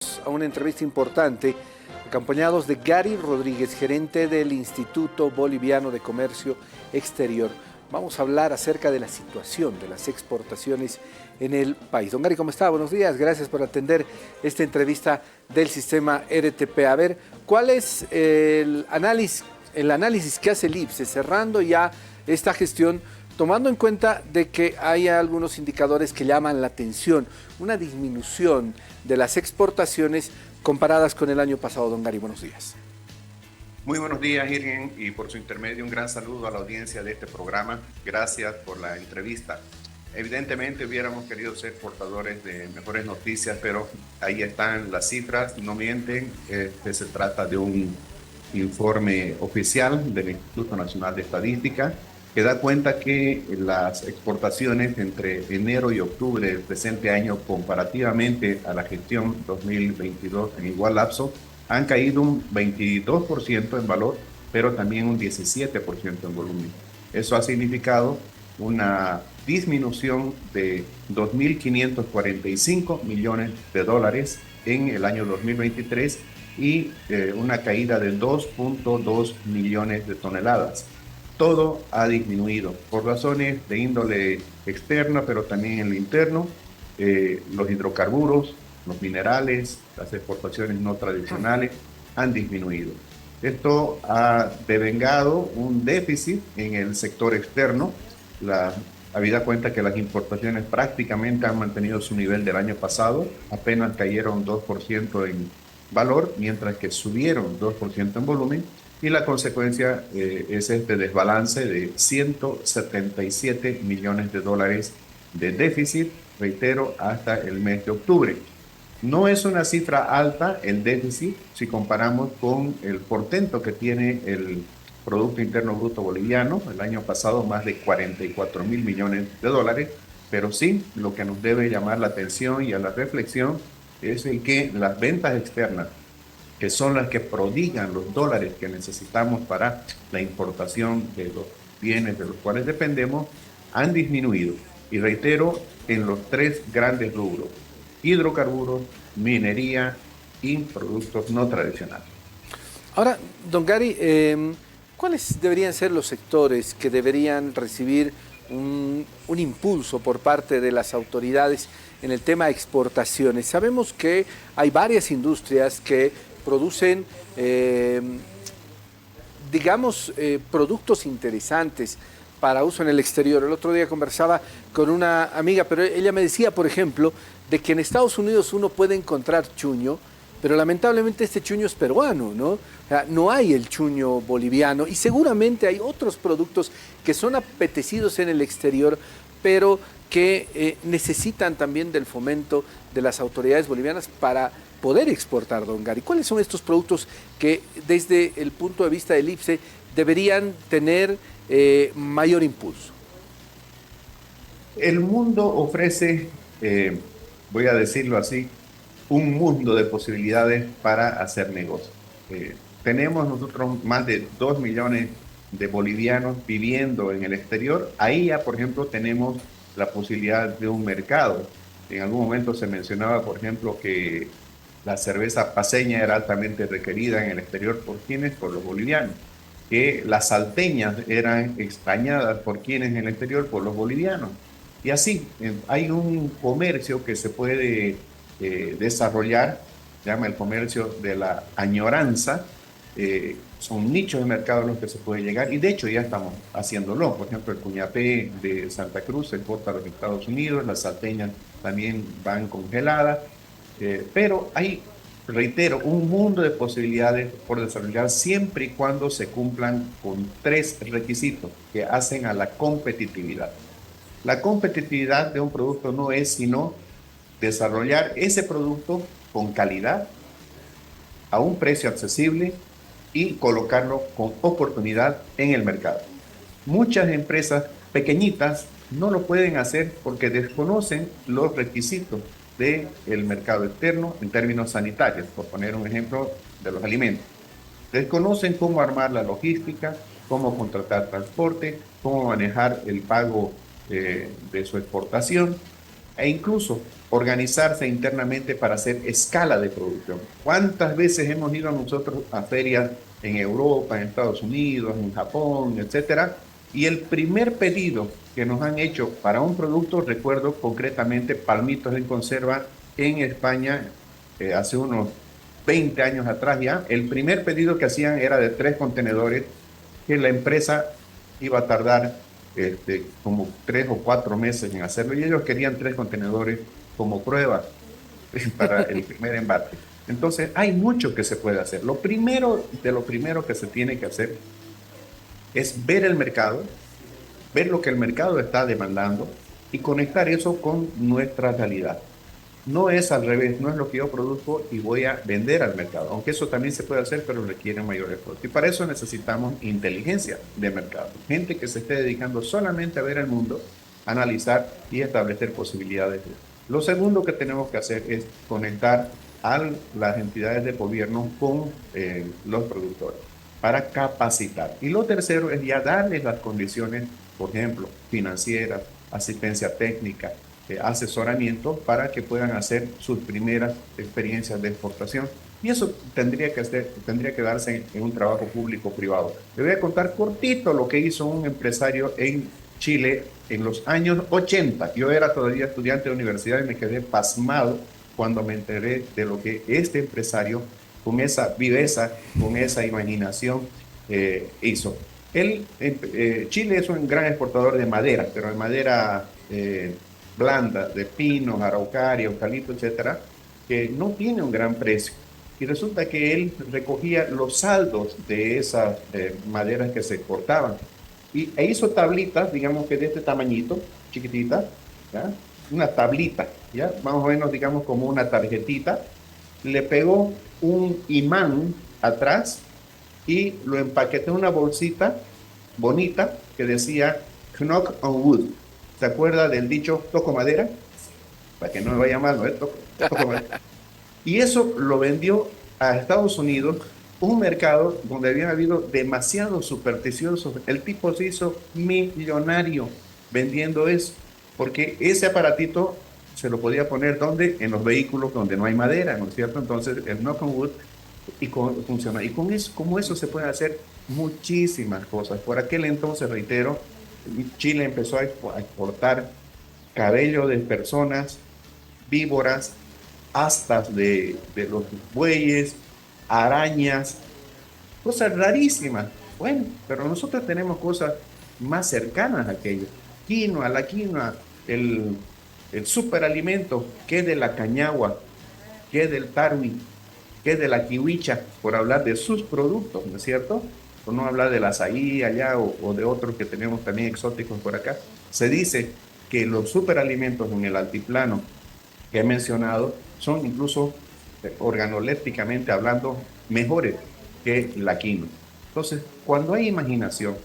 A una entrevista importante, acompañados de Gary Rodríguez, gerente del Instituto Boliviano de Comercio Exterior. Vamos a hablar acerca de la situación de las exportaciones en el país. Don Gary, ¿cómo está? Buenos días, gracias por atender esta entrevista del sistema RTP. A ver, ¿cuál es el análisis que hace el IPSE cerrando ya esta gestión, tomando en cuenta de que hay algunos indicadores que llaman la atención, una disminución de las exportaciones comparadas con el año pasado? Don Gary, buenos días. Muy buenos días, Irgen, y por su intermedio un gran saludo a la audiencia de este programa. Gracias por la entrevista. Evidentemente hubiéramos querido ser portadores de mejores noticias, pero ahí están las cifras, no mienten. Se trata de un informe oficial del Instituto Nacional de Estadística que da cuenta que las exportaciones entre enero y octubre del presente año, comparativamente a la gestión 2022 en igual lapso, han caído un 22% en valor, pero también un 17% en volumen. Eso ha significado una disminución de 2.545 millones de dólares en el año 2023 y una caída de 2.2 millones de toneladas. Todo ha disminuido por razones de índole externa, pero también en lo interno. Los hidrocarburos, los minerales, las exportaciones no tradicionales han disminuido. Esto ha devengado un déficit en el sector externo. Habida cuenta que las importaciones prácticamente han mantenido su nivel del año pasado, apenas cayeron 2% en valor, mientras que subieron 2% en volumen, y la consecuencia es este desbalance de 177 millones de dólares de déficit, reitero, hasta el mes de octubre. No es una cifra alta el déficit si comparamos con el portento que tiene el Producto Interno Bruto boliviano, el año pasado más de 44.000 millones de dólares, pero sí, lo que nos debe llamar la atención y a la reflexión es el que las ventas externas, que son las que prodigan los dólares que necesitamos para la importación de los bienes de los cuales dependemos, han disminuido. Y reitero, en los tres grandes rubros: hidrocarburos, minería y productos no tradicionales. Ahora, don Gary, ¿cuáles deberían ser los sectores que deberían recibir un impulso por parte de las autoridades en el tema de exportaciones? Sabemos que hay varias industrias que producen, productos interesantes para uso en el exterior. El otro día conversaba con una amiga, pero ella me decía, por ejemplo, de que en Estados Unidos uno puede encontrar chuño, pero lamentablemente este chuño es peruano, ¿no? O sea, no hay el chuño boliviano, y seguramente hay otros productos que son apetecidos en el exterior, pero que necesitan también del fomento de las autoridades bolivianas para poder exportar, don Gary. ¿Cuáles son estos productos que desde el punto de vista del IPSE deberían tener mayor impulso? El mundo ofrece, voy a decirlo así, un mundo de posibilidades para hacer negocio. Tenemos nosotros más de 2 millones de bolivianos viviendo en el exterior. Ahí ya, por ejemplo, tenemos la posibilidad de un mercado. En algún momento se mencionaba, por ejemplo, que la cerveza paceña era altamente requerida en el exterior. ¿Por quiénes? Por los bolivianos. Que las salteñas eran extrañadas por quienes en el exterior, por los bolivianos. Y así, hay un comercio que se puede desarrollar, se llama el comercio de la añoranza. Son nichos de mercado a los que se puede llegar, y de hecho ya estamos haciéndolo. Por ejemplo, el cuñapé de Santa Cruz se exporta a los Estados Unidos, las salteñas también van congeladas, pero hay, reitero, un mundo de posibilidades por desarrollar siempre y cuando se cumplan con tres requisitos que hacen a la competitividad. La competitividad de un producto no es sino desarrollar ese producto con calidad, a un precio accesible y colocarlo con oportunidad en el mercado. Muchas empresas pequeñitas no lo pueden hacer porque desconocen los requisitos del mercado externo en términos sanitarios, por poner un ejemplo de los alimentos. Desconocen cómo armar la logística, cómo contratar transporte, cómo manejar el pago de su exportación. e incluso organizarse internamente para hacer escala de producción. ¿Cuántas veces hemos ido nosotros a ferias en Europa, en Estados Unidos, en Japón, etcétera? Y el primer pedido que nos han hecho para un producto, recuerdo concretamente palmitos en conserva en España, hace unos 20 años atrás ya, el primer pedido que hacían era de 3 contenedores que la empresa iba a tardar como 3 o 4 meses en hacerlo y ellos querían 3 contenedores como prueba para el primer embate. Entonces, hay mucho que se puede hacer. Lo primero que se tiene que hacer es ver el mercado, ver lo que el mercado está demandando y conectar eso con nuestra realidad. No es al revés, no es lo que yo produzco y voy a vender al mercado, aunque eso también se puede hacer, pero requiere mayor esfuerzo. Y para eso necesitamos inteligencia de mercado, gente que se esté dedicando solamente a ver el mundo, analizar y establecer posibilidades. Lo segundo que tenemos que hacer es conectar a las entidades de gobierno con los productores para capacitar. Y lo tercero es ya darles las condiciones, por ejemplo, financieras, asistencia técnica, asesoramiento para que puedan hacer sus primeras experiencias de exportación. Y eso tendría que darse en un trabajo público-privado. Le voy a contar cortito lo que hizo un empresario en Chile en los años 80. Yo era todavía estudiante de universidad y me quedé pasmado cuando me enteré de lo que este empresario, con esa viveza, con esa imaginación, hizo. Chile es un gran exportador de madera, pero de madera blanda, de pinos, araucaria, eucalipto, etcétera, que no tiene un gran precio. Y resulta que él recogía los saldos de esas maderas que se exportaban e hizo tablitas, digamos que de este tamañito, chiquitita, ¿ya? Una tablita, ¿ya? Más o menos, digamos, como una tarjetita. Le pegó un imán atrás y lo empaquetó en una bolsita bonita que decía Knock on Wood. ¿Se acuerda del dicho toco madera? Para que no me vaya mal, ¿no? Toco madera. Y eso lo vendió a Estados Unidos, un mercado donde habían habido demasiados supersticiosos. El tipo se hizo millonario vendiendo eso, porque ese aparatito se lo podía poner donde en los vehículos donde no hay madera, ¿no es cierto? Entonces el knock on wood funciona. Y con eso, como eso se pueden hacer muchísimas cosas. Por aquel entonces, reitero, Chile empezó a exportar cabello de personas, víboras, astas de los bueyes, arañas, cosas rarísimas. Bueno, pero nosotros tenemos cosas más cercanas a aquello. Quinoa, la quinoa, el superalimento, que de la cañagua, que del tarwi, que de la kiwicha, por hablar de sus productos, ¿no es cierto? Por no hablar del azaí allá o de otros que tenemos también exóticos por acá. Se dice que los superalimentos en el altiplano que he mencionado son incluso organolépticamente hablando mejores que la quinoa. Entonces, cuando hay imaginación,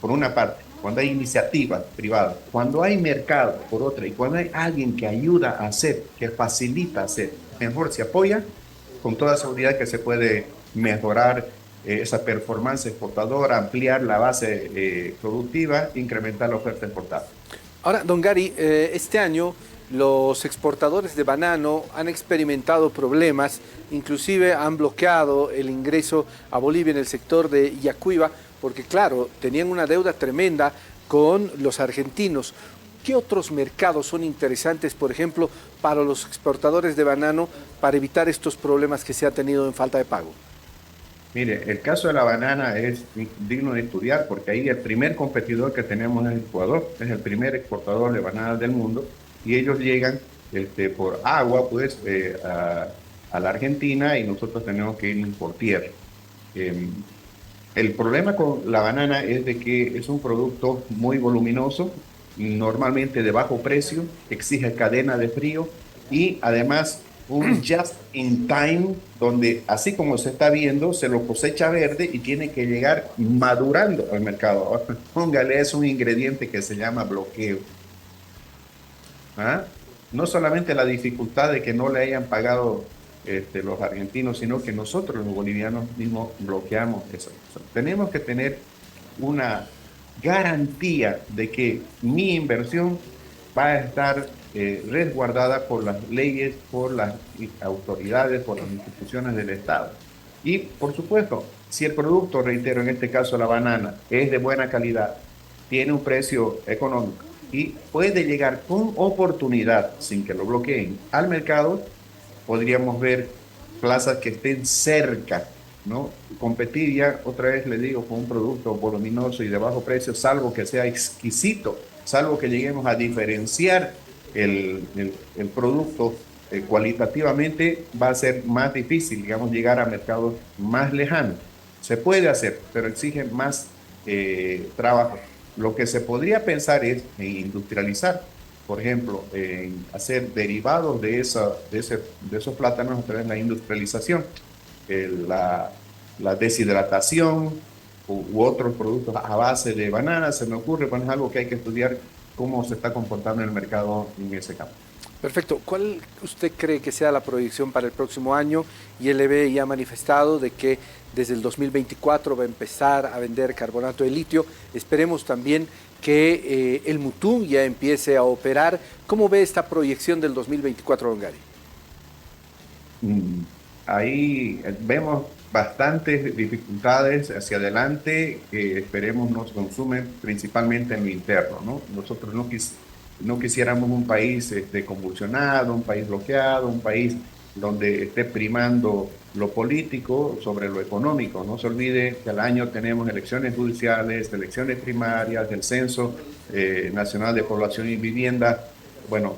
por una parte, cuando hay iniciativa privada, cuando hay mercado, por otra, y cuando hay alguien que ayuda a hacer, que facilita hacer, mejor se apoya, con toda seguridad que se puede mejorar esa performance exportadora, ampliar la base productiva, incrementar la oferta exportada. Ahora, don Gary, este año los exportadores de banano han experimentado problemas, inclusive han bloqueado el ingreso a Bolivia en el sector de Yacuiba, porque claro, tenían una deuda tremenda con los argentinos. ¿Qué otros mercados son interesantes, por ejemplo, para los exportadores de banano para evitar estos problemas que se ha tenido en falta de pago? Mire, el caso de la banana es digno de estudiar porque ahí el primer competidor que tenemos es Ecuador, es el primer exportador de bananas del mundo y ellos llegan por agua pues a la Argentina y nosotros tenemos que ir por tierra. Eh, el problema con la banana es de que es un producto muy voluminoso, normalmente de bajo precio, exige cadena de frío y además un just in time, donde así como se está viendo, se lo cosecha verde y tiene que llegar madurando al mercado. Póngale, es un ingrediente que se llama bloqueo. ¿Ah? No solamente la dificultad de que no le hayan pagado los argentinos, sino que nosotros los bolivianos mismos bloqueamos eso. O sea, tenemos que tener una garantía de que mi inversión va a estar resguardada por las leyes, por las autoridades, por las instituciones del Estado. Y, por supuesto, si el producto, reitero, en este caso la banana, es de buena calidad, tiene un precio económico y puede llegar con oportunidad, sin que lo bloqueen, al mercado, podríamos ver plazas que estén cerca, ¿no? Competir ya, otra vez le digo, con un producto voluminoso y de bajo precio, salvo que sea exquisito, salvo que lleguemos a diferenciar el producto cualitativamente, va a ser más difícil, digamos, llegar a mercados más lejanos. Se puede hacer, pero exige más trabajo. Lo que se podría pensar es en industrializar, por ejemplo, en hacer derivados de esos plátanos a través de la industrialización, la, la deshidratación u otros productos a base de bananas. Se me ocurre, pues es algo que hay que estudiar cómo se está comportando en el mercado en ese campo. Perfecto. ¿Cuál usted cree que sea la proyección para el próximo año? Y LB ya ha manifestado de que desde el 2024 va a empezar a vender carbonato de litio. Esperemos también que el Mutum ya empiece a operar. ¿Cómo ve esta proyección del 2024, don Gary? Mm, Ahí vemos bastantes dificultades hacia adelante que esperemos nos consumen principalmente en lo interno, ¿no? Nosotros no quisiéramos un país convulsionado, un país bloqueado, un país donde esté primando lo político sobre lo económico. No se olvide que al año tenemos elecciones judiciales, elecciones primarias, el Censo Nacional de Población y Vivienda. Bueno,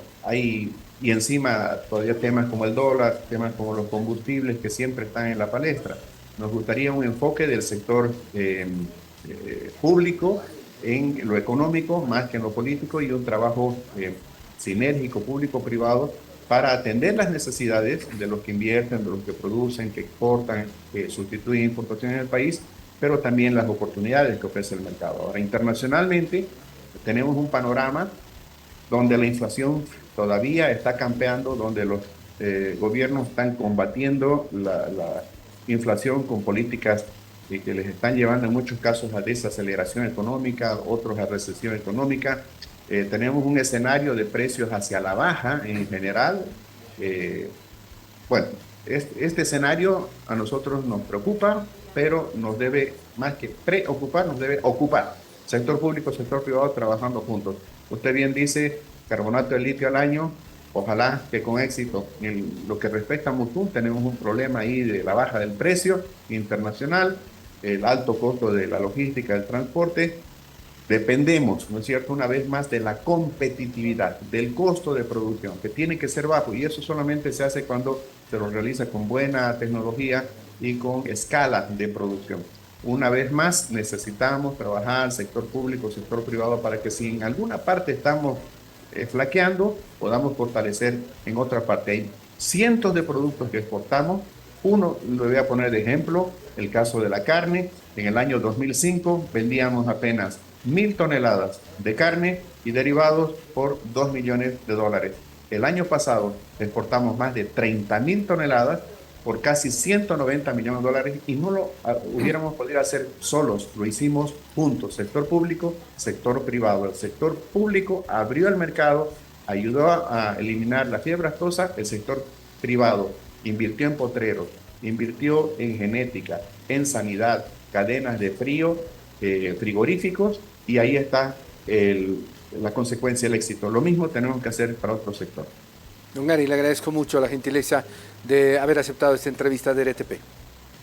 y encima todavía temas como el dólar, temas como los combustibles que siempre están en la palestra. Nos gustaría un enfoque del sector público en lo económico más que en lo político y un trabajo sinérgico público-privado para atender las necesidades de los que invierten, de los que producen, que exportan, que sustituyen importaciones en el país, pero también las oportunidades que ofrece el mercado. Ahora, internacionalmente tenemos un panorama donde la inflación todavía está campeando, donde los gobiernos están combatiendo la inflación con políticas que les están llevando en muchos casos a desaceleración económica, otros a recesión económica. Tenemos un escenario de precios hacia la baja en general. Eh, bueno, este escenario a nosotros nos preocupa, pero nos debe, más que preocupar, nos debe ocupar. Sector público, sector privado trabajando juntos. Usted bien dice, carbonato de litio al año, ojalá que con éxito. En lo que respecta a Mutum, tenemos un problema ahí de la baja del precio internacional, el alto costo de la logística, del transporte. Dependemos, ¿no es cierto?, una vez más de la competitividad, del costo de producción, que tiene que ser bajo, y eso solamente se hace cuando se lo realiza con buena tecnología y con escala de producción. Una vez más, necesitamos trabajar sector público, sector privado, para que si en alguna parte estamos flaqueando, podamos fortalecer en otra parte. Hay cientos de productos que exportamos. Uno, lo voy a poner de ejemplo, el caso de la carne. En el año 2005 vendíamos apenas 1.000 toneladas de carne y derivados por $2 millones. El año pasado exportamos más de 30.000 toneladas por casi $190 millones y no lo hubiéramos podido hacer solos, lo hicimos juntos, sector público, sector privado. El sector público abrió el mercado, ayudó a eliminar la fiebre aftosa, el sector privado invirtió en potreros, invirtió en genética, en sanidad, cadenas de frío, frigoríficos, y ahí está la consecuencia, el éxito. Lo mismo tenemos que hacer para otro sector. Don Gary, le agradezco mucho la gentileza de haber aceptado esta entrevista de RTP.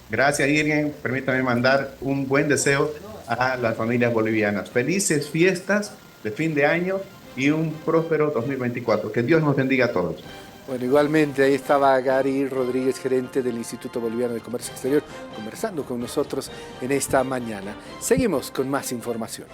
Gracias, Irgen. Permítame mandar un buen deseo a las familias bolivianas. Felices fiestas de fin de año y un próspero 2024. Que Dios nos bendiga a todos. Bueno, igualmente ahí estaba Gary Rodríguez, gerente del Instituto Boliviano de Comercio Exterior, conversando con nosotros en esta mañana. Seguimos con más información.